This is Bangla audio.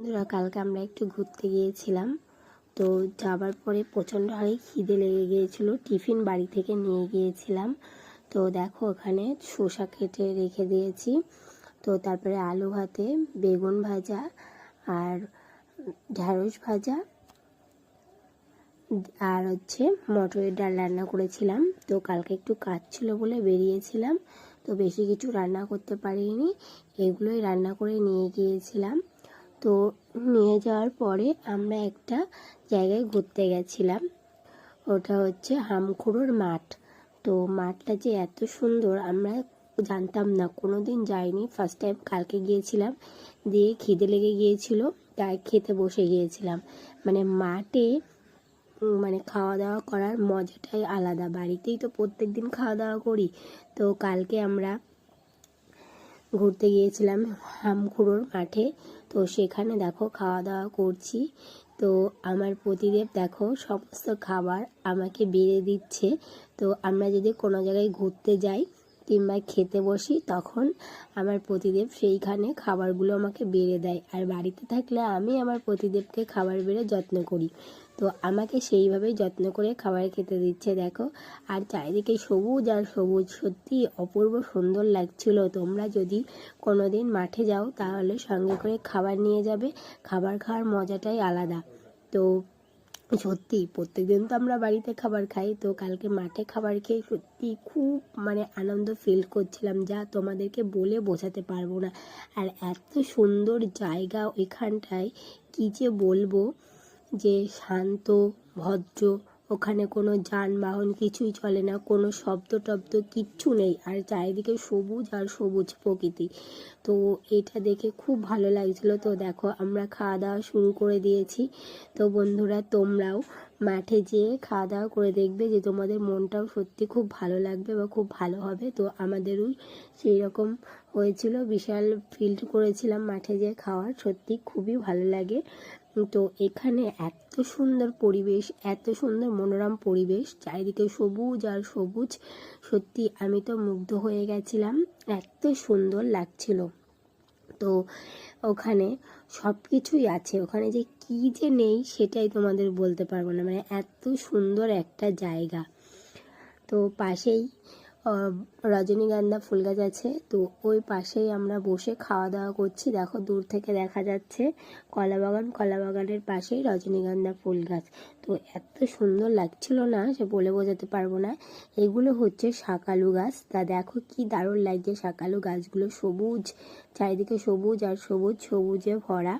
বন্ধুরা, কালকে আমরা একটু ঘুরতে গিয়েছিলাম। তো যাবার পরে প্রচণ্ড হারে খিদে লেগে গিয়েছিল। টিফিন বাড়ি থেকে নিয়ে গিয়েছিলাম। তো দেখো, ওখানে শসা কেটে রেখে দিয়েছি। তো তারপরে আলু ভাতে বেগুন ভাজা আর ঢ্যাঁড়স ভাজা আর মটরের ডাল রান্না করেছিলাম। তো কালকে একটু কাজ ছিল বলে বেরিয়েছিলাম, তো বেশি কিছু রান্না করতে পারিনি। এগুলোই রান্না করে নিয়ে গিয়েছিলাম। তো নিয়ে যাওয়ার পরে আমরা একটা জায়গায় ঘুরতে গেছিলাম। ওটা হচ্ছে হামখুড়োর মাঠ। তো মাঠটা যে এত সুন্দর আমরা জানতাম না, কোনো দিন যাইনি, ফার্স্ট টাইম কালকে গিয়েছিলাম। দিয়ে খিদে লেগে গিয়েছিল, তাই খেতে বসে গিয়েছিলাম। মানে মাঠে খাওয়া দাওয়া করার মজাটাই আলাদা। বাড়িতেই তো প্রত্যেক দিন খাওয়া দাওয়া করি। তো কালকে আমরা ঘুরতে গিয়েছিলাম হামখুড়োর মাঠে। তো সেখানে দেখো খাওয়া দাওয়া করছি। তো আমার পতিদেব দেখো সমস্ত খাবার আমাকে বেড়ে দিচ্ছে। তো আমরা যদি কোনো জায়গায় ঘুরতে যাই কিংবা খেতে বসি, তখন আমার পতিদেব সেইখানে খাবারগুলো আমাকে বেড়ে দেয়। আর বাড়িতে থাকলে আমি আমার পতিদেবকে খাবার বেড়ে যত্ন করি। তো আমাকে সেইভাবেই যত্ন করে খাবার খেতে দিচ্ছে দেখো। আর চারিদিকে সবুজ আর সবুজ, সত্যি অপূর্ব সুন্দর লাগছিল। তোমরা যদি কোনো দিন মাঠে যাও তাহলে সঙ্গে করে খাবার নিয়ে যাবে। খাবার খাওয়ার মজাটাই আলাদা। তো সত্যি প্রত্যেকদিন তো আমরা বাড়িতে খাবার খাই, তো কালকে মাঠে খাবার খেয়ে সত্যি খুব আনন্দ ফিল করছিলাম, যা তোমাদেরকে বলে বোঝাতে পারবো না। আর এত সুন্দর জায়গা ওইখানটায়, কী যে বলবো, যে শান্ত ভদ্র। ওখানে কোনো যানবাহন কিছুই চলে না, কোনো শব্দ টব্দ কিচ্ছু নেই, আর চারিদিকে সবুজ আর সবুজ প্রকৃতি। তো এটা দেখে খুব ভালো লাগছিল। তো দেখো আমরা খাওয়া দাওয়া শুরু করে দিয়েছি। তো বন্ধুরা, তোমরাও মাঠে যেয়ে খাওয়া দাওয়া করে দেখবে, যে তোমাদের মনটাও সত্যি খুব ভালো লাগবে বা খুব ভালো হবে। তো আমাদেরও সেই রকম হয়েছিল, বিশাল ফিল করেছিলাম মাঠে যেয়ে খাওয়ার, সত্যি খুবই ভালো লাগে। তো এখানে এত সুন্দর পরিবেশ, এত সুন্দর মনোরম পরিবেশ, চারিদিকে সবুজ আর সবুজ, সত্যি আমি তো মুগ্ধ হয়ে গেছিলাম, এত সুন্দর লাগছিল। তো ওখানে সব কিছুই আছে, ওখানে যে কী যে নেই সেটাই তোমাদের বলতে পারবো না, এত সুন্দর একটা জায়গা। তো পাশেই রজনীগন্ধা ফুল গাছ আছে। তো ওই পাশেই আমরা বসে খাওয়া দাওয়া করছি। দেখো দূর থেকে দেখা যাচ্ছে কলাবাগান, কলাবাগানের পাশেই রজনীগন্ধা ফুল গাছ। তো এত সুন্দর লাগছিল না, সে বলে বোঝাতে পারবো না। এগুলো হচ্ছে শাকালু গাছ। তা দেখো কি দারুণ লাগছে শাকালু গাছগুলো, সবুজ, চারিদিকে সবুজ আর সবুজ, সবুজে ভরা।